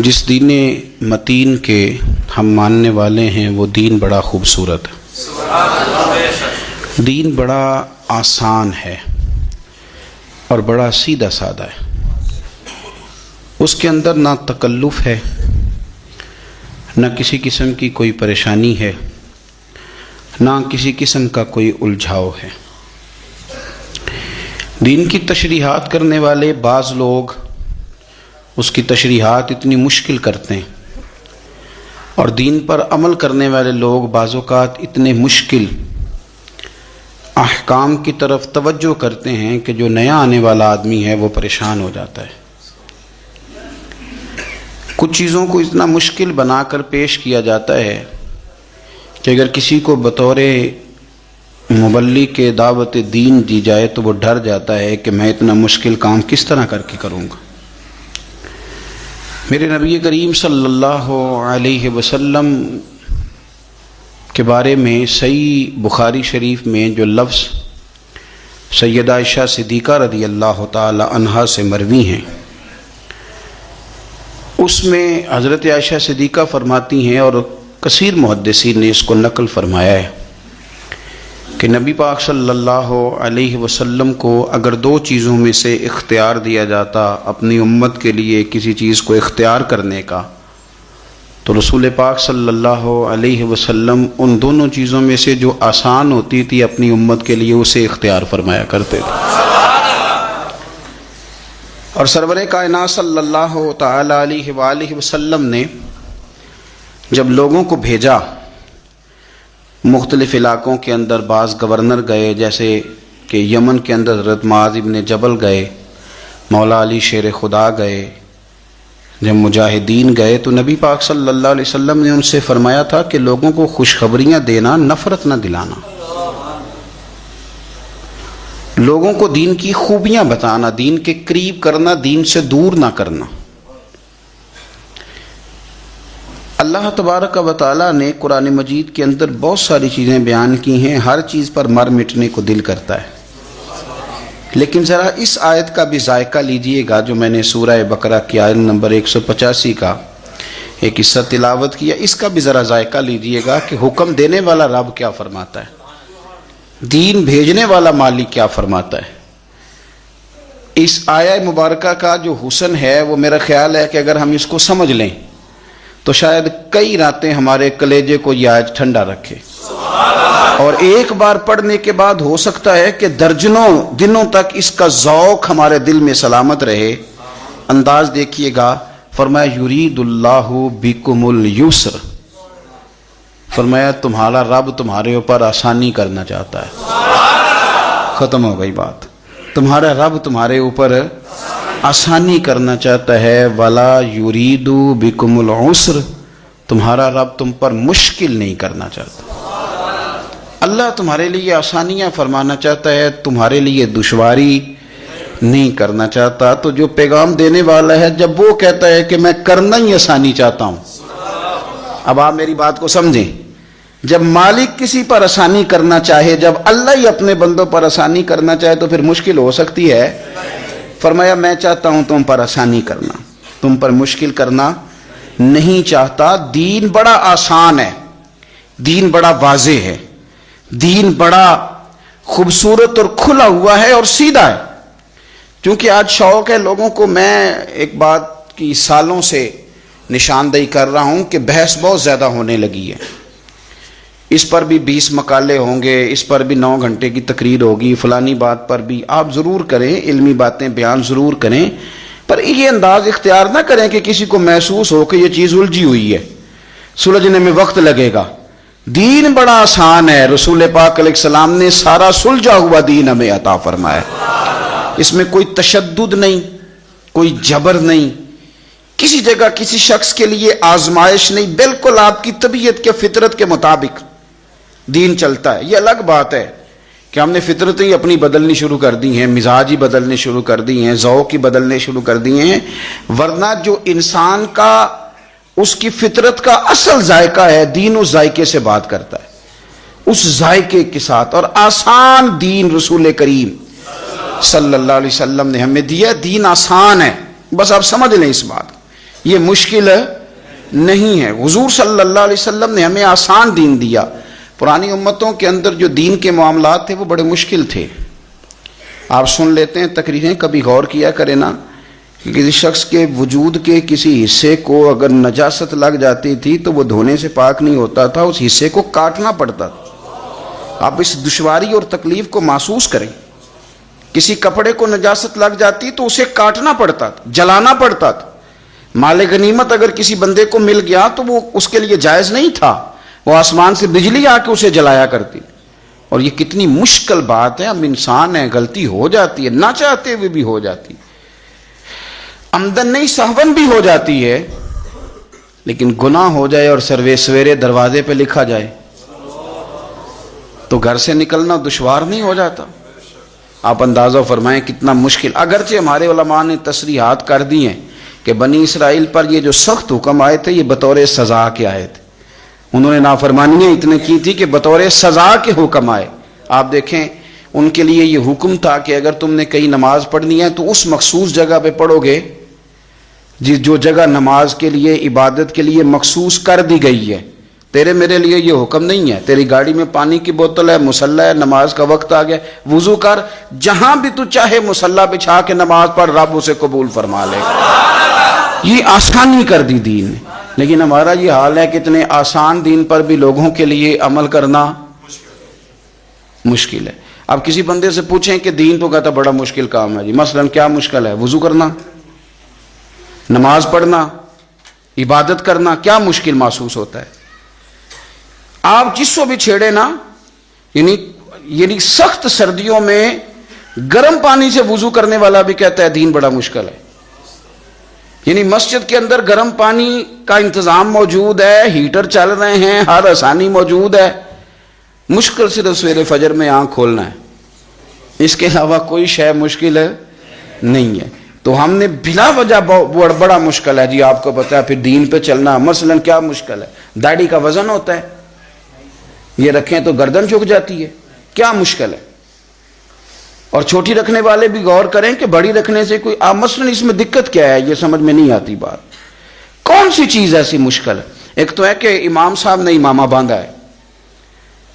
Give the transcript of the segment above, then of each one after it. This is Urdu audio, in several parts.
جس دین متین کے ہم ماننے والے ہیں وہ دین بڑا خوبصورت ہے، دین بڑا آسان ہے اور بڑا سیدھا سادہ ہے۔ اس کے اندر نہ تکلف ہے، نہ کسی قسم کی کوئی پریشانی ہے، نہ کسی قسم کا کوئی الجھاؤ ہے۔ دین کی تشریحات کرنے والے بعض لوگ اس کی تشریحات اتنی مشکل کرتے ہیں، اور دین پر عمل کرنے والے لوگ بعض اوقات اتنے مشکل احکام کی طرف توجہ کرتے ہیں کہ جو نیا آنے والا آدمی ہے وہ پریشان ہو جاتا ہے۔ کچھ چیزوں کو اتنا مشکل بنا کر پیش کیا جاتا ہے کہ اگر کسی کو بطور مبلغ کے دعوت دین دی جائے تو وہ ڈر جاتا ہے کہ میں اتنا مشکل کام کس طرح کر کے کروں گا۔ میرے نبی کریم صلی اللہ علیہ وسلم کے بارے میں صحیح بخاری شریف میں جو لفظ سیدہ عائشہ صدیقہ رضی اللہ تعالی عنہا سے مروی ہیں، اس میں حضرت عائشہ صدیقہ فرماتی ہیں، اور کثیر محدثین نے اس کو نقل فرمایا ہے، کہ نبی پاک صلی اللہ علیہ وسلم کو اگر دو چیزوں میں سے اختیار دیا جاتا اپنی امت کے لیے کسی چیز کو اختیار کرنے کا، تو رسول پاک صلی اللہ علیہ وسلم ان دونوں چیزوں میں سے جو آسان ہوتی تھی اپنی امت کے لیے اسے اختیار فرمایا کرتے تھے۔ اور سرور کائنات صلی اللہ تعالی علیہ وآلہ وسلم نے جب لوگوں کو بھیجا مختلف علاقوں کے اندر، بعض گورنر گئے، جیسے کہ یمن کے اندر حضرت معاذ ابن جبل گئے، مولا علی شیر خدا گئے، جب مجاہدین گئے، تو نبی پاک صلی اللہ علیہ وسلم نے ان سے فرمایا تھا کہ لوگوں کو خوشخبریاں دینا، نفرت نہ دلانا، لوگوں کو دین کی خوبیاں بتانا، دین کے قریب کرنا، دین سے دور نہ کرنا۔ اللہ تبارک و تعالیٰ نے قرآن مجید کے اندر بہت ساری چیزیں بیان کی ہیں، ہر چیز پر مر مٹنے کو دل کرتا ہے، لیکن ذرا اس آیت کا بھی ذائقہ لیجئے گا جو میں نے سورہ بقرہ کی آیت نمبر 185 کا ایک حصہ تلاوت کیا، اس کا بھی ذرا ذائقہ لیجئے گا کہ حکم دینے والا رب کیا فرماتا ہے، دین بھیجنے والا مالک کیا فرماتا ہے۔ اس آیہ مبارکہ کا جو حسن ہے وہ میرا خیال ہے کہ اگر ہم اس کو سمجھ لیں تو شاید کئی راتیں ہمارے کلیجے کو یہ آیت ٹھنڈا رکھے، اور ایک بار پڑھنے کے بعد ہو سکتا ہے کہ درجنوں دنوں تک اس کا ذوق ہمارے دل میں سلامت رہے۔ انداز دیکھیے گا، فرمایا یرید اللہ بکم الیسر، فرمایا تمہارا رب تمہارے اوپر آسانی کرنا چاہتا ہے۔ ختم ہو گئی بات، تمہارا رب تمہارے اوپر آسانی کرنا چاہتا ہے۔ ولا یرید بکم العسر، تمہارا رب تم پر مشکل نہیں کرنا چاہتا۔ اللہ تمہارے لیے آسانیاں فرمانا چاہتا ہے، تمہارے لیے دشواری نہیں کرنا چاہتا۔ تو جو پیغام دینے والا ہے جب وہ کہتا ہے کہ میں کرنا ہی آسانی چاہتا ہوں، اب آپ میری بات کو سمجھیں، جب مالک کسی پر آسانی کرنا چاہے، جب اللہ ہی اپنے بندوں پر آسانی کرنا چاہے تو پھر مشکل ہو سکتی ہے؟ فرمایا میں چاہتا ہوں تم پر آسانی کرنا، تم پر مشکل کرنا نہیں چاہتا۔ دین بڑا آسان ہے، دین بڑا واضح ہے، دین بڑا خوبصورت اور کھلا ہوا ہے اور سیدھا ہے۔ کیونکہ آج شوق ہے لوگوں کو، میں ایک بات کی سالوں سے نشاندہی کر رہا ہوں کہ بحث بہت زیادہ ہونے لگی ہے، اس پر بھی 20 مقالے ہوں گے، اس پر بھی 9 گھنٹے کی تقریر ہوگی، فلانی بات پر بھی آپ ضرور کریں، علمی باتیں بیان ضرور کریں، پر یہ انداز اختیار نہ کریں کہ کسی کو محسوس ہو کہ یہ چیز الجھی ہوئی ہے، سلجھنے میں وقت لگے گا۔ دین بڑا آسان ہے، رسول پاک علیہ السلام نے سارا سلجھا ہوا دین ہمیں عطا فرمایا، اس میں کوئی تشدد نہیں، کوئی جبر نہیں، کسی جگہ کسی شخص کے لیے آزمائش نہیں، بالکل آپ کی طبیعت کے فطرت کے مطابق دین چلتا ہے۔ یہ الگ بات ہے کہ ہم نے فطرتیں ہی اپنی بدلنی شروع کر دی ہیں، مزاج ہی بدلنے شروع کر دی ہیں، ذوق ہی بدلنے شروع کر دی ہیں، ورنہ جو انسان کا اس کی فطرت کا اصل ذائقہ ہے، دین اس ذائقے سے بات کرتا ہے، اس ذائقے کے ساتھ۔ اور آسان دین رسول کریم صلی اللہ علیہ وسلم نے ہمیں دیا، دین آسان ہے، بس آپ سمجھ لیں اس بات، یہ مشکل نہیں ہے. حضور صلی اللہ علیہ وسلم نے ہمیں آسان دین دیا. پرانی امتوں کے اندر جو دین کے معاملات تھے وہ بڑے مشکل تھے. آپ سن لیتے ہیں تقریریں, کبھی غور کیا کریں نا کہ کسی شخص کے وجود کے کسی حصے کو اگر نجاست لگ جاتی تھی تو وہ دھونے سے پاک نہیں ہوتا تھا, اس حصے کو کاٹنا پڑتا تھا. آپ اس دشواری اور تکلیف کو محسوس کریں. کسی کپڑے کو نجاست لگ جاتی تو اسے کاٹنا پڑتا تھا, جلانا پڑتا تھا. مال غنیمت اگر کسی بندے کو مل گیا تو وہ اس کے لیے جائز نہیں تھا, وہ آسمان سے بجلی آ کے اسے جلایا کرتی. اور یہ کتنی مشکل بات ہے. ہم انسان ہیں, غلطی ہو جاتی ہے, نہ چاہتے ہوئے بھی ہو جاتی, عمدن نہیں سہون بھی ہو جاتی ہے. لیکن گناہ ہو جائے اور سویرے دروازے پہ لکھا جائے تو گھر سے نکلنا دشوار نہیں ہو جاتا. آپ اندازہ فرمائیں کتنا مشکل. اگرچہ ہمارے علماء نے تصریحات کر دی ہیں کہ بنی اسرائیل پر یہ جو سخت حکم آئے تھے یہ بطور سزا کے آئے تھے. انہوں نے نافرمانیاں اتنے کی تھی کہ بطور سزا کے حکم آئے. آپ دیکھیں ان کے لیے یہ حکم تھا کہ اگر تم نے کہیں نماز پڑھنی ہے تو اس مخصوص جگہ پہ پڑھو گے جو جگہ نماز کے لیے, عبادت کے لیے مخصوص کر دی گئی ہے. تیرے میرے لیے یہ حکم نہیں ہے. تیری گاڑی میں پانی کی بوتل ہے, مصلی ہے, نماز کا وقت آ گیا, وضو کر, جہاں بھی تو چاہے مصلی بچھا کے نماز پڑھ, رب اسے قبول فرما لے. یہ آسانی کر دی دین نے. لیکن ہمارا یہ حال ہے کہ اتنے آسان دین پر بھی لوگوں کے لیے عمل کرنا مشکل ہے. آپ کسی بندے سے پوچھیں کہ دین تو کہتا بڑا مشکل کام ہے جی. مثلا کیا مشکل ہے؟ وضو کرنا, نماز پڑھنا, عبادت کرنا, کیا مشکل محسوس ہوتا ہے؟ آپ جس کو بھی چھیڑے نا, یعنی سخت سردیوں میں گرم پانی سے وضو کرنے والا بھی کہتا ہے دین بڑا مشکل ہے. یعنی مسجد کے اندر گرم پانی کا انتظام موجود ہے, ہیٹر چل رہے ہیں, ہر آسانی موجود ہے, مشکل صرف سویرے فجر میں آنکھ کھولنا ہے, اس کے علاوہ کوئی شے مشکل نہیں ہے. تو ہم نے بلا وجہ بڑا مشکل ہے جی, آپ کو پتا ہے. پھر دین پہ چلنا مثلا کیا مشکل ہے؟ داڑھی کا وزن ہوتا ہے, یہ رکھیں تو گردن جھک جاتی ہے, کیا مشکل ہے؟ اور چھوٹی رکھنے والے بھی غور کریں کہ بڑی رکھنے سے کوئی مثلا اس میں دقت کیا ہے, یہ سمجھ میں نہیں آتی بات. کون سی چیز ایسی مشکل ہے؟ ایک تو ہے کہ امام صاحب نے امامہ باندھا ہے,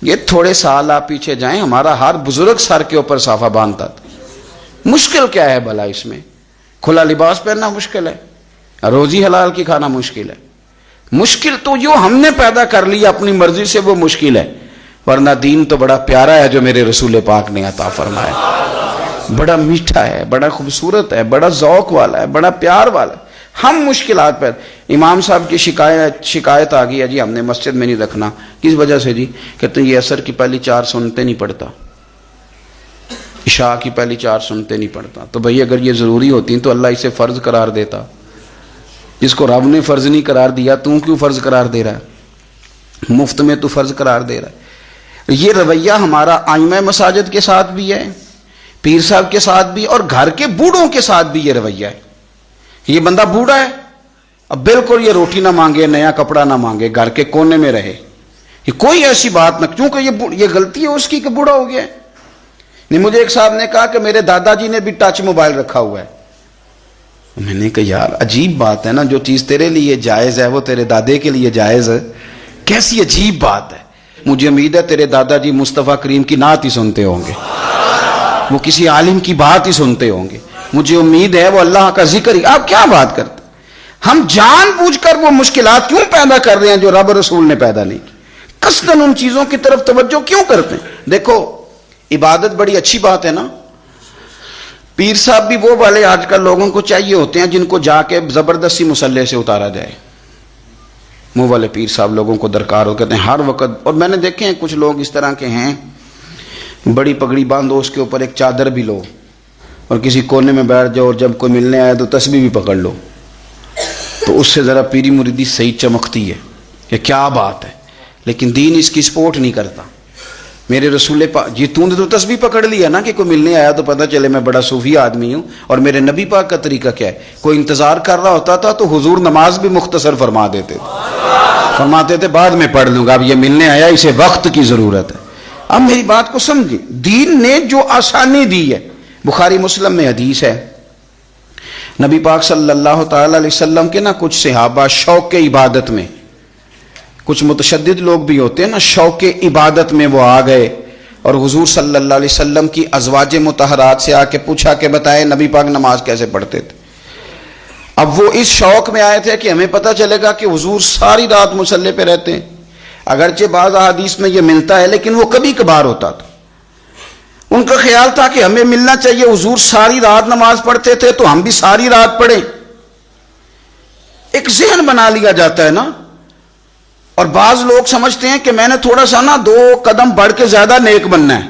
یہ تھوڑے سال آپ پیچھے جائیں, ہمارا ہر بزرگ سر کے اوپر صافہ باندھتا تھا. مشکل کیا ہے بھلا اس میں؟ کھلا لباس پہننا مشکل ہے, روزی حلال کی کھانا مشکل ہے. مشکل تو جو ہم نے پیدا کر لی اپنی مرضی سے وہ مشکل ہے, ورنہ دین تو بڑا پیارا ہے جو میرے رسول پاک نے عطا فرمایا. بڑا میٹھا ہے, بڑا خوبصورت ہے, بڑا ذوق والا ہے, بڑا پیار والا ہے. ہم مشکلات پر. امام صاحب کی شکایت آ گئی ہے جی ہم نے مسجد میں نہیں رکھنا. کس وجہ سے جی؟ کہتے ہیں یہ عصر کی پہلی 4 سنتیں نہیں پڑھتا, عشاء کی پہلی 4 سنتیں نہیں پڑھتا. تو بھئی اگر یہ ضروری ہوتی تو اللہ اسے فرض قرار دیتا. جس کو رب نے فرض نہیں قرار دیا تو کیوں فرض قرار دے رہا ہے؟ مفت میں تو فرض قرار دے رہا ہے. یہ رویہ ہمارا ائمہ مساجد کے ساتھ بھی ہے, پیر صاحب کے ساتھ بھی, اور گھر کے بوڑھوں کے ساتھ بھی یہ رویہ ہے. یہ بندہ بوڑھا ہے, اب بالکل یہ روٹی نہ مانگے, نیا کپڑا نہ مانگے, گھر کے کونے میں رہے. یہ کوئی ایسی بات نہ, کیونکہ یہ غلطی ہے اس کی کہ بوڑھا ہو گیا ہے. نہیں, مجھے ایک صاحب نے کہا کہ میرے دادا جی نے بھی ٹچ موبائل رکھا ہوا ہے. میں نے کہا یار عجیب بات ہے نا, جو چیز تیرے لیے جائز ہے وہ تیرے دادے کے لیے جائز ہے, کیسی عجیب بات ہے. مجھے امید ہے تیرے دادا جی مصطفیٰ کریم کی نعت ہی سنتے ہوں گے, وہ کسی عالم کی بات ہی سنتے ہوں گے. مجھے امید ہے وہ اللہ کا ذکر ہی. آپ کیا بات کرتے؟ ہم جان بوجھ کر وہ مشکلات کیوں پیدا کر رہے ہیں جو رب رسول نے پیدا نہیں کی؟ قصداً ان چیزوں کی طرف توجہ کیوں کرتے ہیں؟ دیکھو عبادت بڑی اچھی بات ہے نا. پیر صاحب بھی وہ والے آج کل لوگوں کو چاہیے ہوتے ہیں جن کو جا کے زبردستی مصلی سے اتارا جائے. وہ والے پیر صاحب لوگوں کو درکار ہو, کہتے ہیں ہر وقت. اور میں نے دیکھے ہیں کچھ لوگ اس طرح کے ہیں, بڑی پگڑی باندھو, اس کے اوپر ایک چادر بھی لو اور کسی کونے میں بیٹھ جاؤ, اور جب کوئی ملنے آئے تو تسبیح بھی پکڑ لو, تو اس سے ذرا پیری مریدی صحیح چمکتی ہے کہ کیا بات ہے. لیکن دین اس کی سپورٹ نہیں کرتا. میرے رسول پاک جی تو نے تو تسبیح پکڑ لیا نا کہ کوئی ملنے آیا تو پتہ چلے میں بڑا صوفی آدمی ہوں. اور میرے نبی پاک کا طریقہ کیا ہے؟ کوئی انتظار کر رہا ہوتا تھا تو حضور نماز بھی مختصر فرما دیتے تھے, فرماتے تھے بعد میں پڑھ لوں گا, اب یہ ملنے آیا اسے وقت کی ضرورت ہے. اب میری بات کو سمجھیں, دین نے جو آسانی دی ہے, بخاری مسلم میں حدیث ہے, نبی پاک صلی اللہ تعالی علیہ وسلم کے نا کچھ صحابہ شوق عبادت میں، کچھ متشدد لوگ بھی ہوتے ہیں نا، شوق عبادت میں وہ آ گئے اور حضور صلی اللہ علیہ وسلم کی ازواج مطہرات سے آ کے پوچھا کہ بتائیں نبی پاک نماز کیسے پڑھتے تھے۔ اب وہ اس شوق میں آئے تھے کہ ہمیں پتہ چلے گا کہ حضور ساری رات مصلی پہ رہتے ہیں، اگرچہ بعض احادیث میں یہ ملتا ہے لیکن وہ کبھی کبھار ہوتا تھا۔ ان کا خیال تھا کہ ہمیں ملنا چاہیے، حضور ساری رات نماز پڑھتے تھے تو ہم بھی ساری رات پڑھیں۔ ایک ذہن بنا لیا جاتا ہے نا، اور بعض لوگ سمجھتے ہیں کہ میں نے تھوڑا سا نا 2 قدم بڑھ کے زیادہ نیک بننا ہے۔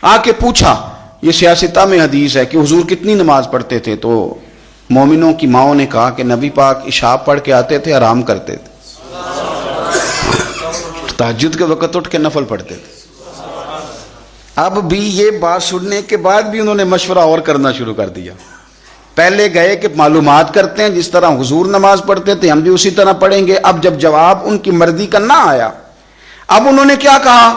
آ کے پوچھا، یہ سیاستہ میں حدیث ہے کہ حضور کتنی نماز پڑھتے تھے، تو مومنوں کی ماؤں نے کہا کہ نبی پاک عشاء پڑھ کے آتے تھے، آرام کرتے تھے، تہجد کے وقت اٹھ کے نفل پڑھتے تھے۔ اب بھی یہ بات سننے کے بعد بھی انہوں نے مشورہ اور کرنا شروع کر دیا۔ پہلے گئے کہ معلومات کرتے ہیں، جس طرح حضور نماز پڑھتے تھے ہم بھی اسی طرح پڑھیں گے۔ اب جب جواب ان کی مرضی کا نہ آیا، اب انہوں نے کیا کہا،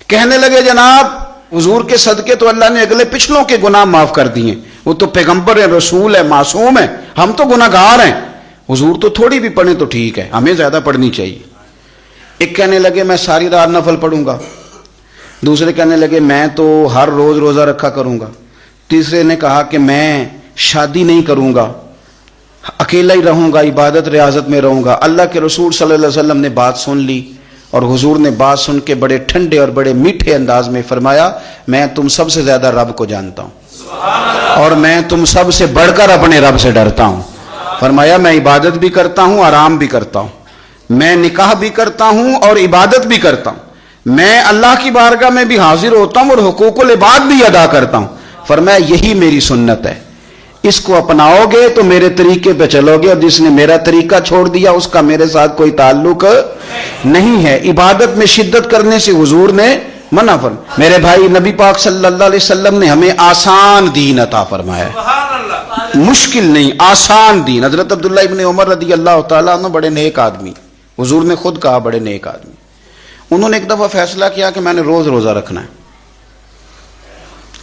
کہنے لگے جناب حضور کے صدقے تو اللہ نے اگلے پچھلوں کے گناہ معاف کر دیے، وہ تو پیغمبر ہے، رسول ہے، معصوم ہے، ہم تو گناہ گار ہیں، حضور تو تھوڑی بھی پڑھیں تو ٹھیک ہے، ہمیں زیادہ پڑھنی چاہیے۔ ایک کہنے لگے میں ساری رات نفل پڑھوں گا، دوسرے کہنے لگے میں تو ہر روز روزہ رکھا کروں گا، تیسرے نے کہا کہ میں شادی نہیں کروں گا، اکیلا ہی رہوں گا، عبادت ریاضت میں رہوں گا۔ اللہ کے رسول صلی اللہ علیہ وسلم نے بات سن لی، اور حضور نے بات سن کے بڑے ٹھنڈے اور بڑے میٹھے انداز میں فرمایا، میں تم سب سے زیادہ رب کو جانتا ہوں اور میں تم سب سے بڑھ کر اپنے رب سے ڈرتا ہوں۔ فرمایا میں عبادت بھی کرتا ہوں، آرام بھی کرتا ہوں، میں نکاح بھی کرتا ہوں اور عبادت بھی کرتا ہوں، میں اللہ کی بارگاہ میں بھی حاضر ہوتا ہوں اور حقوق العباد بھی ادا کرتا ہوں۔ فرمایا یہی میری سنت ہے، اس کو اپناؤ گے تو میرے طریقے پہ چلو گے، اور جس نے میرا طریقہ چھوڑ دیا اس کا میرے ساتھ کوئی تعلق نہیں ہے۔ عبادت میں شدت کرنے سے حضور نے منع فرمایا۔ میرے بھائی نبی پاک صلی اللہ علیہ وسلم نے ہمیں آسان دین عطا فرمایا ہے، مشکل نہیں، آسان دین۔ حضرت عبداللہ ابن عمر رضی اللہ تعالیٰ عنہ بڑے نیک آدمی، حضور نے خود کہا بڑے نیک آدمی، انہوں نے ایک دفعہ فیصلہ کیا کہ میں نے روز روزہ رکھنا ہے،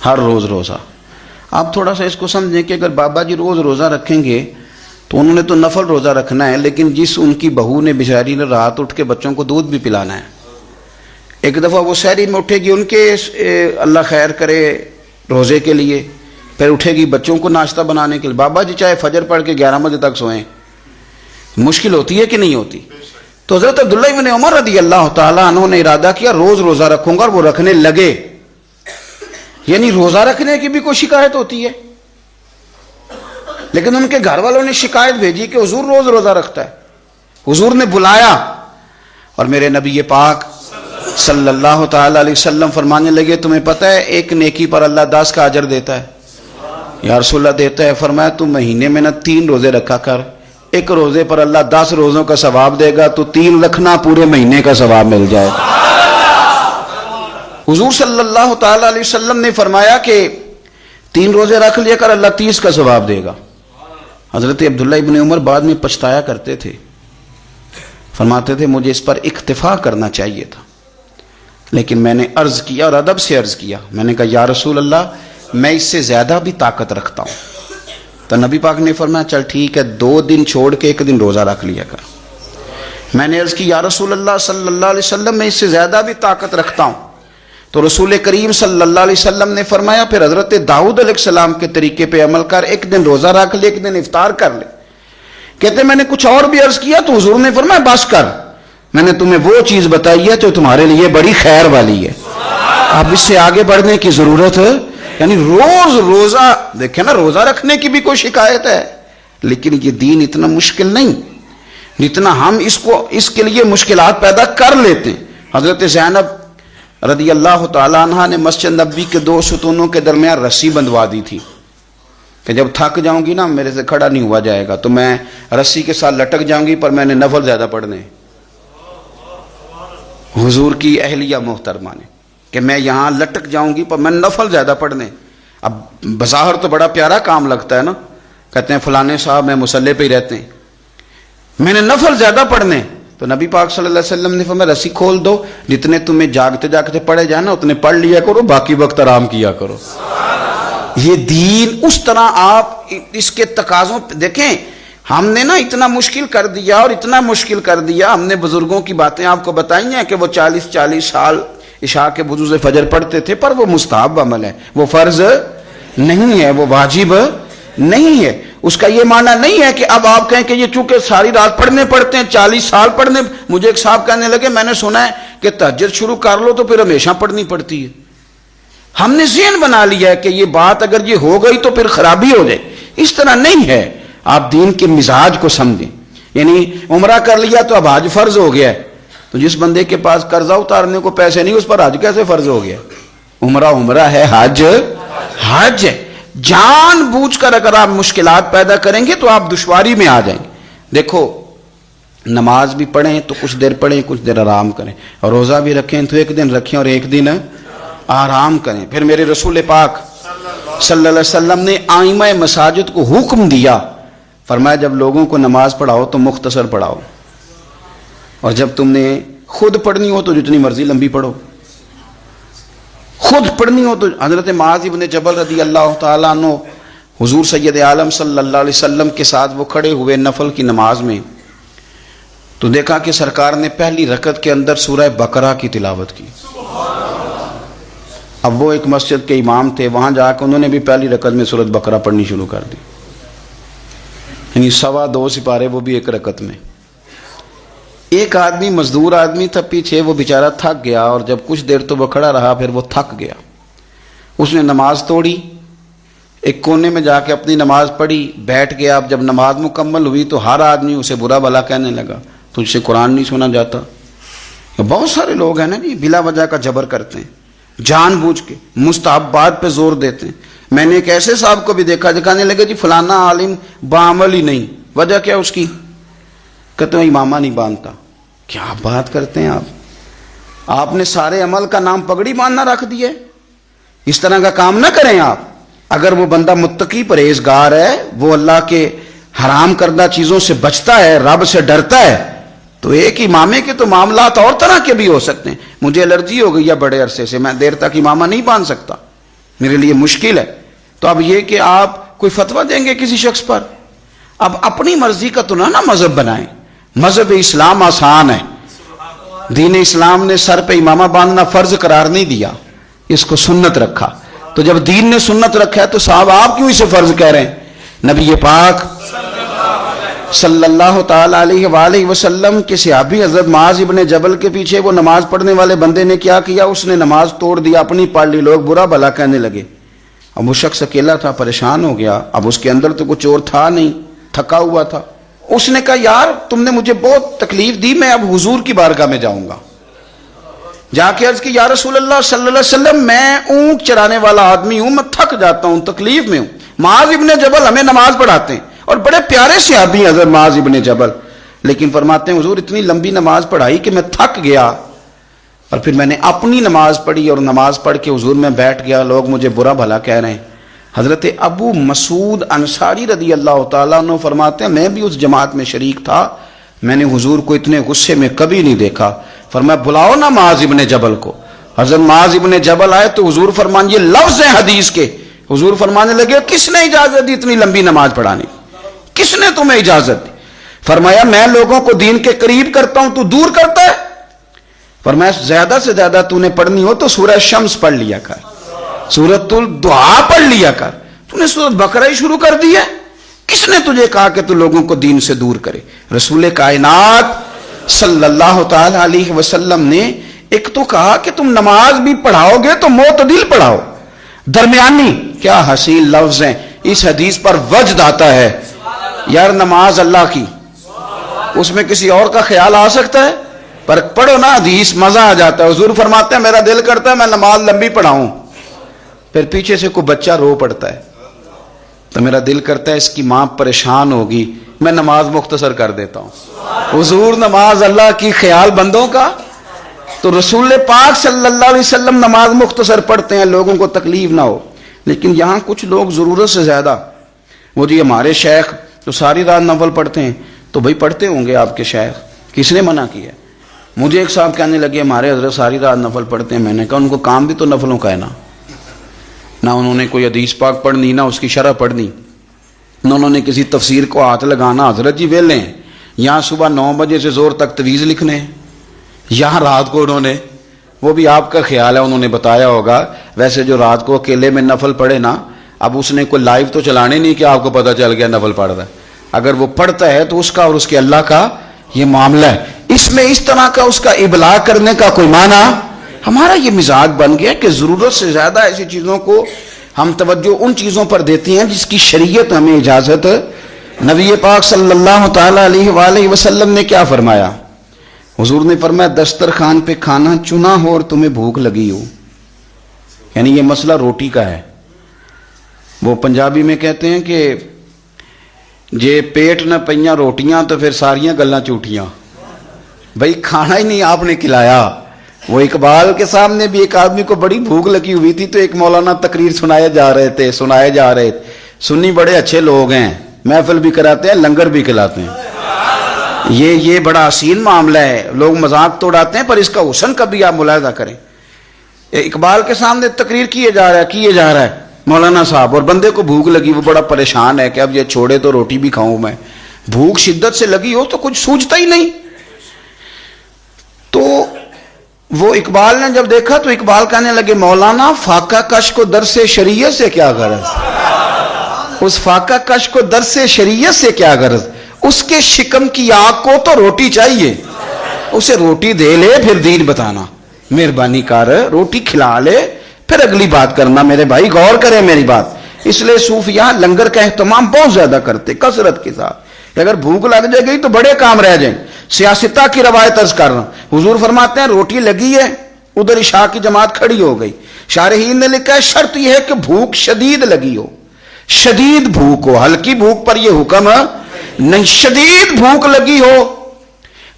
ہر روز روزہ۔ آپ تھوڑا سا اس کو سمجھیں کہ اگر بابا جی روز روزہ رکھیں گے تو انہوں نے تو نفل روزہ رکھنا ہے، لیکن جس ان کی بہو نے بیچاری نے رات اٹھ کے بچوں کو دودھ بھی پلانا ہے، ایک دفعہ وہ سحری میں اٹھے گی ان کے اللہ خیر کرے روزے کے لیے، پھر اٹھے گی بچوں کو ناشتہ بنانے کے لیے۔ بابا جی چاہے فجر پڑھ کے 11 بجے تک سوئیں، مشکل ہوتی ہے کہ نہیں ہوتی؟ تو حضرت عبداللہ ابن عمر رضی اللہ تعالیٰ عنہ نے ارادہ کیا روز روزہ رکھوں گا، اور وہ رکھنے لگے۔ یعنی روزہ رکھنے کی بھی کوئی شکایت ہوتی ہے، لیکن ان کے گھر والوں نے شکایت بھیجی کہ حضور روز روزہ رکھتا ہے۔ حضور نے بلایا اور میرے نبی پاک صلی اللہ تعالی علیہ وسلم فرمانے لگے تمہیں پتہ ہے ایک نیکی پر اللہ 10 کا اجر دیتا ہے؟ یا رسول اللہ دیتا ہے۔ فرمایا تو مہینے میں نہ 3 روزے رکھا کر، ایک روزے پر اللہ 10 روزوں کا ثواب دے گا، تو 3 رکھنا پورے مہینے کا ثواب مل جائے۔ حضور صلی اللہ تعالی علیہ وسلم نے فرمایا کہ 3 روزے رکھ لیا کر، اللہ 30 کا ثواب دے گا۔ حضرت عبداللہ ابن عمر بعد میں پچھتایا کرتے تھے، فرماتے تھے مجھے اس پر اکتفا کرنا چاہیے تھا، لیکن میں نے عرض کیا اور ادب سے عرض کیا، میں نے کہا یا رسول اللہ میں اس سے زیادہ بھی طاقت رکھتا ہوں۔ تو نبی پاک نے فرمایا چل ٹھیک ہے 2 دن چھوڑ کے 1 دن روزہ رکھ لیا کر۔ میں نے عرض کی یا رسول اللہ صلی اللہ علیہ وسلم میں اس سے زیادہ بھی طاقت رکھتا ہوں۔ تو رسول کریم صلی اللہ علیہ وسلم نے فرمایا پھر حضرت داؤد علیہ السلام کے طریقے پہ عمل کر، 1 دن روزہ رکھ لے، 1 دن افطار کر لے۔ کہتے میں نے کچھ اور بھی عرض کیا تو حضور نے فرمایا بس کر، میں نے تمہیں وہ چیز بتائی ہے جو تمہارے لیے بڑی خیر والی ہے، اب اس سے آگے بڑھنے کی ضرورت ہے۔ یعنی روز روزہ دیکھیں نا، روزہ رکھنے کی بھی کوئی شکایت ہے، لیکن یہ دین اتنا مشکل نہیں جتنا ہم اس کے لیے مشکلات پیدا کر لیتے ہیں۔ حضرت زینب رضی اللہ تعالیٰ عنہ نے مسجد نبوی کے 2 ستونوں کے درمیان رسی بندھوا دی تھی کہ جب تھک جاؤں گی نا میرے سے کھڑا نہیں ہوا جائے گا، تو میں رسی کے ساتھ لٹک جاؤں گی، پر میں نے نفل زیادہ پڑھنے۔ حضور کی اہلیہ محترمہ نے کہ میں یہاں لٹک جاؤں گی پر میں نفل زیادہ پڑھنے۔ اب بظاہر تو بڑا پیارا کام لگتا ہے نا، کہتے ہیں فلانے صاحب میں مصلی پہ ہی رہتے ہیں، میں نے نفل زیادہ پڑھنے۔ تو نبی پاک صلی اللہ علیہ وسلم نے فرمایا رسی کھول دو، جتنے تمہیں جاگتے جاگتے پڑھے جائیں نا اتنے پڑھ لیا کرو، باقی وقت آرام کیا کرو۔ یہ دین اس طرح آپ اس کے تقاضوں دیکھیں، ہم نے نا اتنا مشکل کر دیا اور اتنا مشکل کر دیا. ہم نے بزرگوں کی باتیں آپ کو بتائی ہیں کہ وہ 40 سال عشاء کے وضو سے فجر پڑھتے تھے، پر وہ مستحب عمل ہے، وہ فرض نہیں ہے، وہ واجب نہیں ہے. اس کا یہ معنی نہیں ہے کہ اب آپ کہیں کہ یہ چونکہ ساری رات پڑھنے پڑتے ہیں 40 سال پڑھنے. مجھے ایک صاحب کہنے لگے میں نے سنا ہے کہ تہجد شروع کر لو تو پھر ہمیشہ پڑھنی پڑتی ہے. ہم نے ذہن بنا لیا ہے کہ یہ بات اگر یہ ہو گئی تو پھر خرابی ہو جائے. اس طرح نہیں ہے. آپ دین کے مزاج کو سمجھیں. یعنی عمرہ کر لیا تو اب حج فرض ہو گیا ہے، تو جس بندے کے پاس قرضہ اتارنے کو پیسے نہیں اس پر حج کیسے فرض ہو گیا؟ عمرہ ہے، حج ہے. جان بوجھ کر اگر آپ مشکلات پیدا کریں گے تو آپ دشواری میں آ جائیں گے. دیکھو نماز بھی پڑھیں تو کچھ دیر پڑھیں، کچھ دیر آرام کریں، اور روزہ بھی رکھیں تو ایک دن رکھیں اور ایک دن آرام کریں. پھر میرے رسول پاک صلی اللہ علیہ وسلم نے آئمہ مساجد کو حکم دیا، فرمایا جب لوگوں کو نماز پڑھاؤ تو مختصر پڑھاؤ، اور جب تم نے خود پڑھنی ہو تو جتنی مرضی لمبی پڑھو. خود پڑھنی ہو تو حضرت معاذ بن جبل رضی اللہ تعالیٰ عنہ حضور سید عالم صلی اللہ علیہ وسلم کے ساتھ وہ کھڑے ہوئے نفل کی نماز میں، تو دیکھا کہ سرکار نے پہلی رکعت کے اندر سورہ بقرہ کی تلاوت کی. اب وہ ایک مسجد کے امام تھے، وہاں جا کے انہوں نے بھی پہلی رکعت میں سورۃ بقرہ پڑھنی شروع کر دی، یعنی 2.25 سپارے وہ بھی ایک رکعت میں. ایک آدمی مزدور آدمی تھا پیچھے، وہ بیچارہ تھک گیا، اور جب کچھ دیر تو وہ کھڑا رہا پھر وہ تھک گیا. اس نے نماز توڑی، ایک کونے میں جا کے اپنی نماز پڑھی، بیٹھ گیا. اب جب نماز مکمل ہوئی تو ہر آدمی اسے برا بھلا کہنے لگا، تجھ سے قرآن نہیں سنا جاتا. بہت سارے لوگ ہیں نا جی بلا وجہ کا جبر کرتے ہیں، جان بوجھ کے مستحبات پہ زور دیتے ہیں. میں نے ایک ایسے صاحب کو بھی دیکھا جو کہنے لگے جی فلانا عالم بعمل ہی نہیں. وجہ کیا اس کی؟ کہتے ہیں امامہ نہیں باندھتا. کیا بات کرتے ہیں آپ نے سارے عمل کا نام پگڑی باندھنا رکھ دیا ہے. اس طرح کا کام نہ کریں آپ. اگر وہ بندہ متقی پرہیزگار ہے، وہ اللہ کے حرام کردہ چیزوں سے بچتا ہے، رب سے ڈرتا ہے، تو ایک امامے کے تو معاملات اور طرح کے بھی ہو سکتے ہیں. مجھے الرجی ہو گئی ہے بڑے عرصے سے، میں دیر تک امامہ نہیں باندھ سکتا، میرے لیے مشکل ہے. تو اب یہ کہ آپ کوئی فتویٰ دیں گے کسی شخص پر، اب اپنی مرضی کا تو نہ مذہب بنائیں. مذہب اسلام آسان ہے. دین اسلام نے سر پہ امامہ باندھنا فرض قرار نہیں دیا، اس کو سنت رکھا. تو جب دین نے سنت رکھا ہے تو صاحب آپ کیوں اسے فرض کہہ رہے ہیں؟ نبی پاک صلی اللہ تعالی علیہ وآلہ وسلم کے صحابی حضرت معاذ ابن جبل کے پیچھے وہ نماز پڑھنے والے بندے نے کیا کیا؟ اس نے نماز توڑ دیا، اپنی پڑھ لی، لوگ برا بھلا کہنے لگے. اب وہ شخص اکیلا تھا، پریشان ہو گیا. اب اس کے اندر تو کچھ اور تھا نہیں، تھکا ہوا تھا. اس نے کہا یار تم نے مجھے بہت تکلیف دی، میں اب حضور کی بارگاہ میں جاؤں گا. جا کے عرض کی یا رسول اللہ صلی اللہ علیہ وسلم میں اونٹ چرانے والا آدمی ہوں، میں تھک جاتا ہوں، تکلیف میں ہوں. معاذ ابن جبل ہمیں نماز پڑھاتے ہیں، اور بڑے پیارے صحابی حضرت معاذ ابن جبل، لیکن فرماتے ہیں حضور اتنی لمبی نماز پڑھائی کہ میں تھک گیا، اور پھر میں نے اپنی نماز پڑھی اور نماز پڑھ کے حضور میں بیٹھ گیا، لوگ مجھے برا بھلا کہہ رہے ہیں. حضرت ابو مسعود انصاری رضی اللہ تعالیٰ عنہ فرماتے ہیں میں بھی اس جماعت میں شریک تھا، میں نے حضور کو اتنے غصے میں کبھی نہیں دیکھا. فرمایا بلاؤ نا معاذ ابن جبل کو. حضرت معاذ ابن جبل آئے تو حضور فرمان، یہ لفظ ہیں حدیث کے، حضور فرمانے لگے کس نے اجازت دی اتنی لمبی نماز پڑھانے؟ کس نے تمہیں اجازت دی؟ فرمایا میں لوگوں کو دین کے قریب کرتا ہوں، تو دور کرتا ہے. فرمایا زیادہ سے زیادہ تو نے پڑھنی ہو تو سورہ شمس پڑھ لیا کر، سورۃ الدعا پڑھ لیا کر. تو نے سورۃ بقرہ ہی شروع کر دی ہے. کس نے تجھے کہا کہ تو لوگوں کو دین سے دور کرے؟ رسول کائنات صلی اللہ تعالی علیہ وسلم نے ایک تو کہا کہ تم نماز بھی پڑھاؤ گے تو معتدل پڑھاؤ، درمیانی. کیا حسین لفظ ہیں. اس حدیث پر وجد آتا ہے یار نماز اللہ کی، اس میں کسی اور کا خیال آ سکتا ہے؟ پر پڑھو نا حدیث، مزہ آ جاتا ہے. حضور فرماتے ہیں میرا دل کرتا ہے میں نماز لمبی پڑھاؤں، پھر پیچھے سے کوئی بچہ رو پڑتا ہے تو میرا دل کرتا ہے اس کی ماں پریشان ہوگی، میں نماز مختصر کر دیتا ہوں. حضور نماز اللہ کی، خیال بندوں کا. تو رسول پاک صلی اللہ علیہ وسلم نماز مختصر پڑھتے ہیں لوگوں کو تکلیف نہ ہو. لیکن یہاں کچھ لوگ ضرورت سے زیادہ، وہ جی ہمارے شیخ تو ساری رات نفل پڑھتے ہیں. تو بھائی پڑھتے ہوں گے آپ کے شیخ، کس نے منع کیا؟ مجھے ایک صاحب کہنے لگے ہمارے حضرت ساری رات نفل پڑھتے ہیں. میں نے کہا ان کو کام بھی تو نفلوں کا ہے نا. نہ انہوں نے کوئی حدیث پاک پڑھنی، نہ اس کی شرح پڑھنی، نہ انہوں نے کسی تفسیر کو ہاتھ لگانا. حضرت جی ویلے ہیں، یہاں صبح 9 بجے سے زور تک تویز لکھنے ہیں، یہاں رات کو انہوں نے، وہ بھی آپ کا خیال ہے انہوں نے بتایا ہوگا، ویسے جو رات کو اکیلے میں نفل پڑھے نا، اب اس نے کوئی لائیو تو چلانے نہیں کہ آپ کو پتہ چل گیا نفل پڑھ رہا ہے. اگر وہ پڑھتا ہے تو اس کا اور اس کے اللہ کا یہ معاملہ ہے. اس میں اس طرح کا اس کا ابلاغ کرنے کا کوئی معنی. ہمارا یہ مزاج بن گیا کہ ضرورت سے زیادہ ایسی چیزوں کو ہم توجہ ان چیزوں پر دیتے ہیں جس کی شریعت ہمیں اجازت. نبی پاک صلی اللہ تعالی علیہ وآلہ وسلم نے کیا فرمایا؟ حضور نے فرمایا دسترخوان پہ کھانا چنا ہو اور تمہیں بھوک لگی ہو، یعنی یہ مسئلہ روٹی کا ہے. وہ پنجابی میں کہتے ہیں کہ جے پیٹ نہ پئیاں روٹیاں تو پھر ساریاں گلاں جھوٹیاں. بھائی کھانا ہی نہیں آپ نے کھلایا. وہ اقبال کے سامنے بھی ایک آدمی کو بڑی بھوک لگی ہوئی تھی تو ایک مولانا تقریر سنائے جا رہے تھے. سنی بڑے اچھے لوگ ہیں، محفل بھی کراتے ہیں، لنگر بھی کھلاتے ہیں. یہ بڑا حسین معاملہ ہے. لوگ مذاق تو اڑاتے ہیں پر اس کا حسن کبھی آپ ملاحظہ کریں. اقبال کے سامنے تقریر کیے جا رہا ہے مولانا صاحب، اور بندے کو بھوک لگی، وہ بڑا پریشان ہے کہ اب یہ چھوڑے تو روٹی بھی کھاؤں میں. بھوک شدت سے لگی ہو تو کچھ سوچتا ہی نہیں. تو وہ اقبال نے جب دیکھا تو اقبال کہنے لگے مولانا فاقہ کش کو درس شریعت سے کیا غرض؟ اس فاقہ کش کو درس شریعت سے کیا غرض؟ اس کے شکم کی آگ کو تو روٹی چاہیے، اسے روٹی دے لے پھر دین بتانا. مہربانی کر روٹی کھلا لے پھر اگلی بات کرنا. میرے بھائی غور کریں میری بات. اس لیے صوفیاء لنگر کا اہتمام بہت زیادہ کرتے کثرت کے ساتھ. اگر بھوک لگ جائے گی تو بڑے کام رہ جائیں. سیاستہ کی روایت عرض کر رہا ہوں، حضور فرماتے ہیں روٹی لگی ہے، ادھر عشاء کی جماعت کھڑی ہو گئی. شارحین نے لکھا ہے شرط یہ ہے کہ بھوک شدید لگی ہو، شدید بھوک ہو، ہلکی بھوک پر یہ حکم نہیں، شدید بھوک لگی ہو.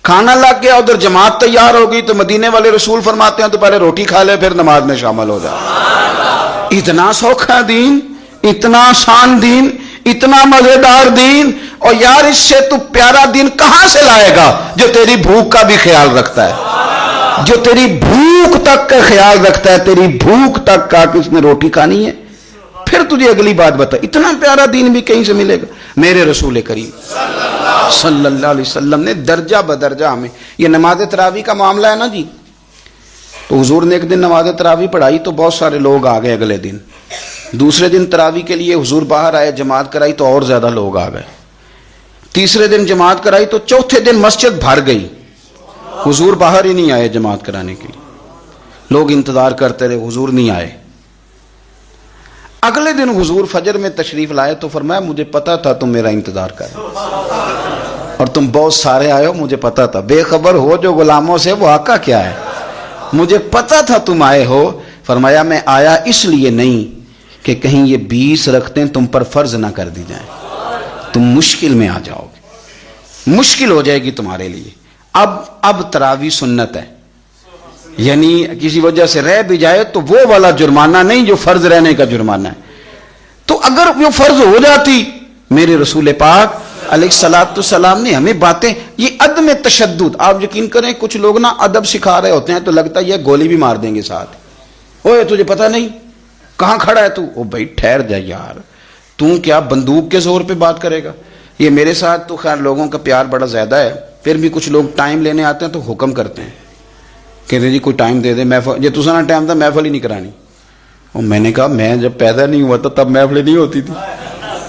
کھانا لگ گیا، ادھر جماعت تیار ہو گئی تو مدینے والے رسول فرماتے ہیں تو پہلے روٹی کھا لے پھر نماز میں شامل ہو جائے. اتنا سوکھا دین، اتنا آسان دین، اتنا مزیدار دین. اور یار اس سے تو پیارا دین کہاں سے لائے گا جو تیری بھوک کا بھی خیال رکھتا ہے، جو تیری بھوک تک کا خیال رکھتا ہے، تیری بھوک تک کا کہ اس نے روٹی کھانی ہے. پھر تجھے اگلی بات بتا، اتنا پیارا دین بھی کہیں سے ملے گا؟ میرے رسول کریم صلی اللہ علیہ وسلم نے درجہ بدرجہ ہمیں. یہ نماز تراویح کا معاملہ ہے نا جی، تو حضور نے ایک دن نماز تراویح پڑھائی تو بہت سارے لوگ آ گئے. اگلے دن دوسرے دن تراویح کے لیے حضور باہر آئے، جماعت کرائی تو اور زیادہ لوگ آ گئے. تیسرے دن جماعت کرائی تو چوتھے دن مسجد بھر گئی. حضور باہر ہی نہیں آئے جماعت کرانے کے لیے. لوگ انتظار کرتے رہے، حضور نہیں آئے. اگلے دن حضور فجر میں تشریف لائے تو فرمایا مجھے پتا تھا تم میرا انتظار کر اور تم بہت سارے آئے ہو، مجھے پتا تھا. بے خبر ہو جو غلاموں سے وہ آقا کیا ہے، مجھے پتا تھا تم آئے ہو. فرمایا میں آیا اس لیے نہیں کہ کہیں یہ 20 رکھتے تم پر فرض نہ کر دی جائیں، تم مشکل میں آ جاؤ گے، مشکل ہو جائے گی تمہارے لیے. اب تراویح سنت ہے، یعنی کسی وجہ سے رہ بھی جائے تو وہ والا جرمانہ نہیں جو فرض رہنے کا جرمانہ ہے. تو اگر وہ فرض ہو جاتی، میرے رسول پاک علیہ الصلوۃ والسلام نے ہمیں باتیں، یہ عدم تشدد. آپ یقین کریں کچھ لوگ نا ادب سکھا رہے ہوتے ہیں تو لگتا ہے یہ گولی بھی مار دیں گے ساتھ. اوے تجھے پتہ نہیں کہاں کھڑا ہے تو؟ او بھائی ٹھہر جا یار، تو کیا بندوق کے زور پہ بات کرے گا؟ یہ میرے ساتھ تو خیر لوگوں کا پیار بڑا زیادہ ہے، پھر بھی کچھ لوگ ٹائم لینے آتے ہیں تو حکم کرتے ہیں، کہتے جی کوئی ٹائم دے دے، محفل یہ تسا نہ ٹائم تھا محفل ہی نہیں کرانی. اور میں نے کہا میں جب پیدا نہیں ہوا تھا تب محفلیں نہیں ہوتی تھی،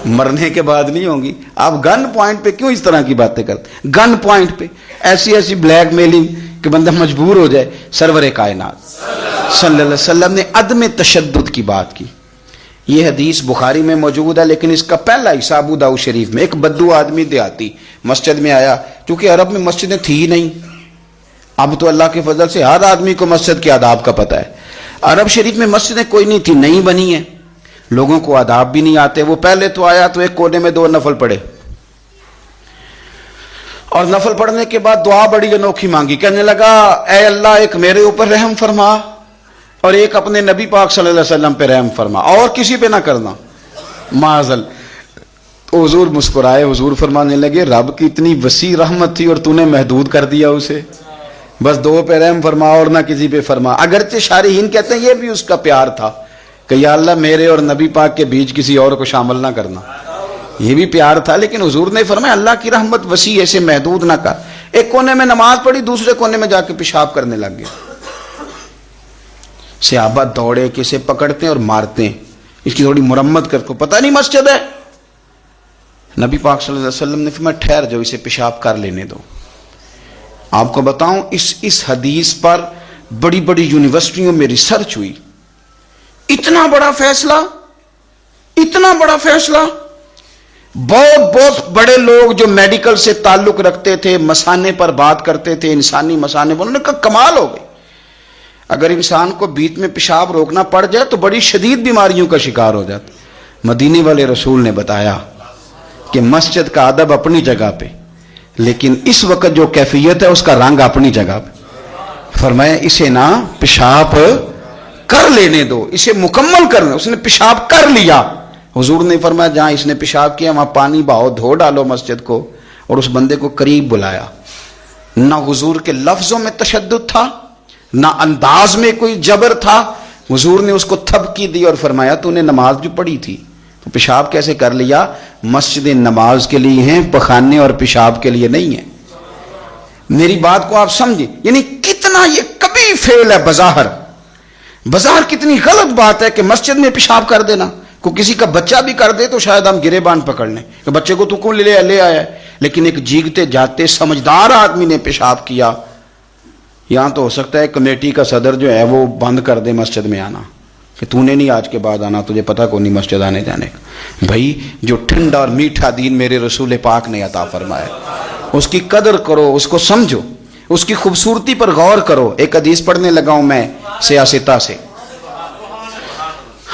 مرنے کے بعد نہیں ہوں گی. آپ گن پوائنٹ پہ کیوں اس طرح کی باتیں کرتے؟ گن پوائنٹ پہ ایسی بلیک میلنگ کہ بندہ مجبور ہو جائے. سرور کائنات صلی اللہ علیہ وسلم نے عدم تشدد کی بات کی. یہ حدیث بخاری میں موجود ہے، لیکن اس کا پہلا حصہ ابو داؤد شریف میں. ایک بدو آدمی دیہاتی مسجد میں آیا، کیونکہ عرب میں مسجدیں تھی ہی نہیں. اب تو اللہ کے فضل سے ہر آدمی کو مسجد کے آداب کا پتہ ہے. عرب شریف میں مسجدیں کوئی نہیں تھی، نئی بنی ہیں، لوگوں کو آداب بھی نہیں آتے. وہ پہلے تو آیا تو ایک کونے میں 2 نفل پڑھے، اور نفل پڑھنے کے بعد دعا بڑی انوکھی مانگی. کہنے لگا اے اللہ ایک میرے اوپر رحم فرما اور ایک اپنے نبی پاک صلی اللہ علیہ وسلم پہ رحم فرما، اور کسی پہ نہ کرنا معاذل. تو حضور مسکرائے، حضور فرمانے لگے رب کی اتنی وسیع رحمت تھی اور تو نے محدود کر دیا اسے، بس 2 پہ رحم فرما اور نہ کسی پہ فرما. اگرچہ شارحین کہتے ہیں یہ بھی اس کا پیار تھا کہ یا اللہ میرے اور نبی پاک کے بیچ کسی اور کو شامل نہ کرنا. یہ بھی پیار تھا. لیکن حضور نے فرمایا اللہ کی رحمت وسیع ایسے محدود نہ کر. ایک کونے میں نماز پڑھی, دوسرے کونے میں جا کے پیشاب کرنے لگ گیا. صحابہ دوڑے کہ اسے پکڑتے ہیں اور مارتے ہیں, اس کی تھوڑی مرمت کر, کو پتہ نہیں مسجد ہے. نبی پاک صلی اللہ علیہ وسلم نے فرمایا ٹھہر جاؤ, اسے پیشاب کر لینے دو. آپ کو بتاؤں اس حدیث پر بڑی بڑی یونیورسٹیوں میں ریسرچ ہوئی. اتنا بڑا فیصلہ, بہت بڑے لوگ جو میڈیکل سے تعلق رکھتے تھے, مسانے پر بات کرتے تھے, انسانی مسانے پر, انہوں نے کہا کمال ہو گئی. اگر انسان کو بیچ میں پیشاب روکنا پڑ جائے تو بڑی شدید بیماریوں کا شکار ہو جاتا. مدینے والے رسول نے بتایا کہ مسجد کا ادب اپنی جگہ پہ, لیکن اس وقت جو کیفیت ہے اس کا رنگ اپنی جگہ پہ. فرمایا اسے نہ پیشاب کر لینے دو, اسے مکمل کرنا. اس نے پیشاب کر لیا. حضور نے فرمایا جہاں اس نے پیشاب کیا وہاں پانی بہاؤ, دھو ڈالو مسجد کو. اور اس بندے کو قریب بلایا. نہ حضور کے لفظوں میں تشدد تھا, نہ انداز میں کوئی جبر تھا. حضور نے اس کو تھپکی دی اور فرمایا تو نے نماز جو پڑھی تھی تو پیشاب کیسے کر لیا؟ مسجد نماز کے لیے ہیں, پخانے اور پیشاب کے لیے نہیں ہیں. میری بات کو آپ سمجھیں, یعنی کتنا یہ کبھی فعل ہے بظاہر کتنی غلط بات ہے کہ مسجد میں پیشاب کر دینا. کو کسی کا بچہ بھی کر دے تو شاید ہم گریبان پکڑ لیں کہ بچے کو تو کون لے آیا ہے. لیکن ایک جیگتے جاتے سمجھدار آدمی نے پیشاب کیا, یہاں تو ہو سکتا ہے کمیٹی کا صدر جو ہے وہ بند کر دے مسجد میں آنا کہ تو نے نہیں آج کے بعد آنا, تجھے پتہ کو نہیں مسجد آنے جانے کا. بھائی جو ٹھنڈا اور میٹھا دین میرے رسول پاک نے عطا فرمایا, اس کی قدر کرو, اس کو سمجھو, اس کی خوبصورتی پر غور کرو. ایک حدیث پڑھنے لگا ہوں میں سیاستہ سے.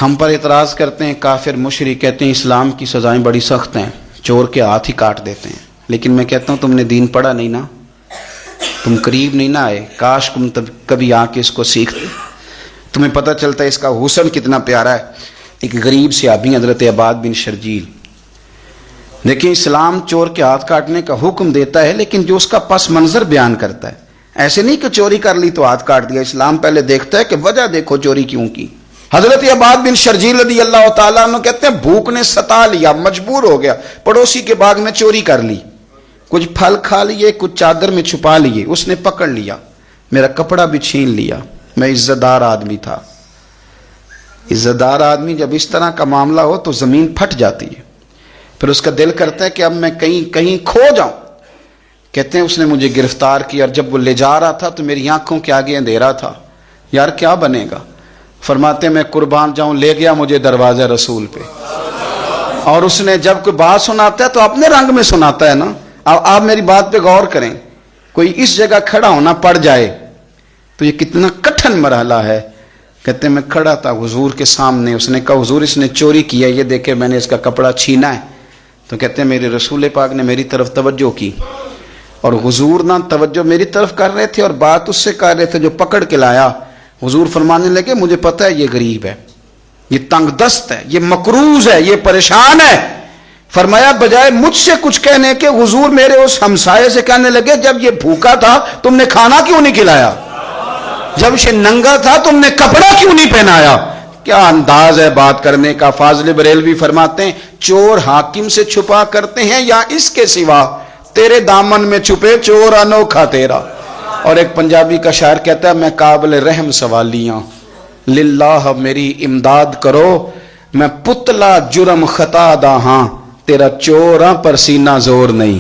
ہم پر اعتراض کرتے ہیں کافر مشرک, کہتے ہیں اسلام کی سزائیں بڑی سخت ہیں, چور کے ہاتھ ہی کاٹ دیتے ہیں. لیکن میں کہتا ہوں تم نے دین پڑھا نہیں نا, تم قریب نہیں نہ آئے. کاش تم کبھی آ کے اس کو سیکھتے, تمہیں پتہ چلتا ہے اس کا حسن کتنا پیارا ہے. ایک غریب صحابی حضرت عباد بن شرجیل, دیکھیں اسلام چور کے ہاتھ کاٹنے کا حکم دیتا ہے, لیکن جو اس کا پس منظر بیان کرتا ہے. ایسے نہیں کہ چوری کر لی تو ہاتھ کاٹ دیا. اسلام پہلے دیکھتا ہے کہ وجہ دیکھو چوری کیوں کی. حضرت عباد بن شرجیل رضی اللہ تعالیٰ عنہ کہتے ہیں بھوک نے ستا لیا, مجبور ہو گیا, پڑوسی کے باغ میں چوری کر لی, کچھ پھل کھا لیے, کچھ چادر میں چھپا لیے. اس نے پکڑ لیا, میرا کپڑا بھی چھین لیا. میں عزت دار آدمی تھا. عزت دار آدمی جب اس طرح کا معاملہ ہو تو زمین پھٹ جاتی ہے. پھر اس کا دل کرتا ہے کہ اب میں کہیں کھو جاؤں. کہتے ہیں اس نے مجھے گرفتار کیا, اور جب وہ لے جا رہا تھا تو میری آنکھوں کے آگے اندھیرا تھا. یار کیا بنے گا؟ فرماتے میں قربان جاؤں, لے گیا مجھے دروازہ رسول پہ. اور اس نے جب کوئی بات سناتا ہے تو اپنے رنگ میں سناتا ہے نا. اب آپ میری بات پہ غور کریں, کوئی اس جگہ کھڑا ہونا پڑ جائے تو یہ کتنا کٹھن مرحلہ ہے. کہتے ہیں میں کھڑا تھا حضور کے سامنے, اس نے کہا حضور اس نے چوری کیا, یہ دیکھے میں نے اس کا کپڑا چھینا ہے. تو کہتے ہیں میرے رسول پاک نے میری طرف توجہ کی, اور حضور نہ توجہ میری طرف کر رہے تھے اور بات اس سے کر رہے تھے جو پکڑ کے لایا. حضور فرمانے لگے مجھے پتہ ہے یہ غریب ہے, یہ تنگ دست ہے, یہ مقروض ہے, یہ پریشان ہے. فرمایا بجائے مجھ سے کچھ کہنے کے حضور میرے اس ہمسائے سے کہنے لگے جب یہ بھوکا تھا تم نے کھانا کیوں نہیں کھلایا, جب یہ ننگا تھا تم نے کپڑا کیوں نہیں پہنایا. کیا انداز ہے بات کرنے کا. فاضل بریلوی فرماتے ہیں چور حاکم سے چھپا کرتے ہیں یا اس کے سوا, تیرے دامن میں چھپے چور انوکھا تیرا. اور ایک پنجابی کا شاعر کہتا ہے میں قابل رحم سوالیاں, للہ میری امداد کرو, میں پتلا جرم خطا دا ہاں, تیرا چوراں پر سینہ زور نہیں.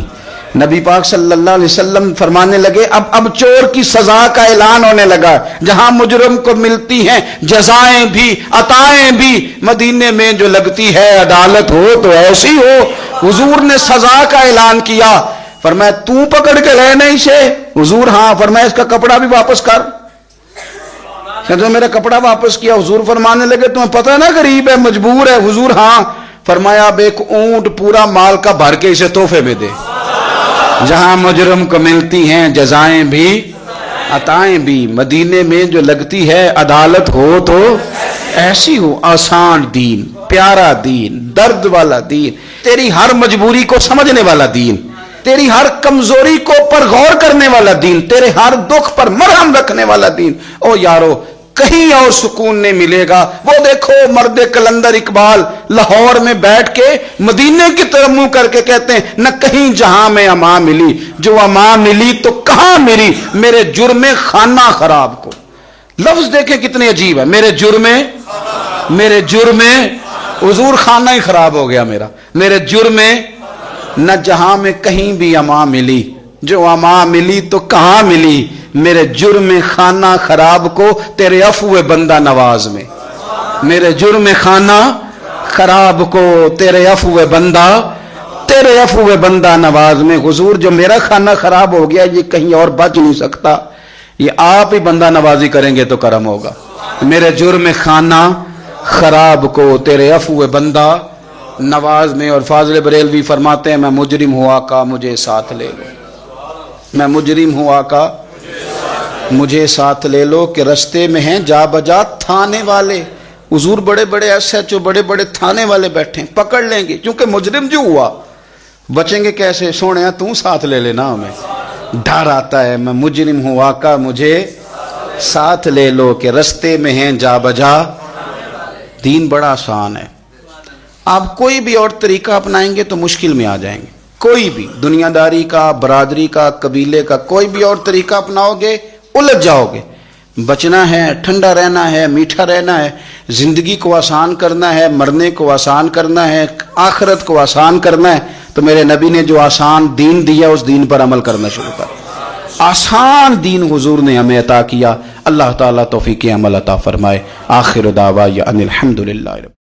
نبی پاک صلی اللہ علیہ وسلم فرمانے لگے اب چور کی سزا کا اعلان ہونے لگا. جہاں مجرم کو ملتی ہیں جزائیں بھی عطائیں بھی, مدینے میں جو لگتی ہے عدالت ہو تو ایسی ہو. حضور نے سزا کا اعلان کیا. فرمایا تو پکڑ کے لے نہیں سے؟ حضور ہاں. فرمایا اس کا کپڑا بھی واپس کر. کہ میرا کپڑا واپس کیا. حضور فرمانے لگے تمہیں پتہ نا غریب ہے مجبور ہے. حضور ہاں. فرمایا اب ایک اونٹ پورا مال کا بھر کے اسے تحفے میں دے. جہاں مجرم کو ملتی ہیں جزائیں بھی عطائیں بھی, مدینے میں جو لگتی ہے عدالت ہو تو ایسی ہو. آسان دین, پیارا دین, درد والا دین, تیری ہر مجبوری کو سمجھنے والا دین, تیری ہر کمزوری کو پر غور کرنے والا دین, تیرے ہر دکھ پر مرہم رکھنے والا دین. او یارو کہیں اور سکون نہیں ملے گا۔ وہ دیکھو مرد کلندر اقبال لاہور میں بیٹھ کے مدینے کی طرف منہ کر کے کہتے ہیں نہ کہیں جہاں میں امان ملی، جو امان ملی تو کہاں ملی میرے جرم خانہ خراب کو۔ لفظ دیکھیں کتنے عجیب ہے، میرے جرم حضور خانہ ہی خراب ہو گیا میرا، میرے جرم نہ جہاں میں کہیں بھی امان ملی، جو امان ملی تو کہاں ملی میرے جرم خانہ خراب کو تیرے عفو بندہ نواز میں، میرے جرم خانہ خراب کو تیرے عفو بندہ نواز میں۔ حضور جو میرا خانہ خراب ہو گیا یہ کہیں اور بچ نہیں سکتا، یہ آپ ہی بندہ نوازی کریں گے تو کرم ہوگا۔ میرے جرم خانہ خراب کو تیرے عفو بندہ نواز میں۔ اور فاضل بریلوی فرماتے ہیں میں مجرم ہوا کا مجھے ساتھ لے لو، میں مجرم ہوا کا مجھے ساتھ لے لو کہ رستے میں ہیں جا بجا تھانے والے۔ حضور بڑے بڑے ایس ایچ او بڑے بڑے تھانے والے بیٹھے ہیں، پکڑ لیں گے کیونکہ مجرم جو ہوا، بچیں گے کیسے؟ سونے تو ساتھ لے لینا، ہمیں ڈر آتا ہے۔ میں مجرم ہوا کا مجھے ساتھ لے لو کہ رستے میں ہیں جا بجا۔ دین بڑا آسان ہے، آپ کوئی بھی اور طریقہ اپنائیں گے تو مشکل میں آ جائیں گے۔ کوئی بھی دنیا داری کا، برادری کا، قبیلے کا کوئی بھی اور طریقہ اپناؤ گے الجھ جاؤ گے۔ بچنا ہے، ٹھنڈا رہنا ہے، میٹھا رہنا ہے، زندگی کو آسان کرنا ہے، مرنے کو آسان کرنا ہے، آخرت کو آسان کرنا ہے، تو میرے نبی نے جو آسان دین دیا اس دین پر عمل کرنا شروع کر۔ آسان دین حضور نے ہمیں عطا کیا، اللہ تعالیٰ توفیق عمل عطا فرمائے۔ آخر دعوانا ان الحمدللہ۔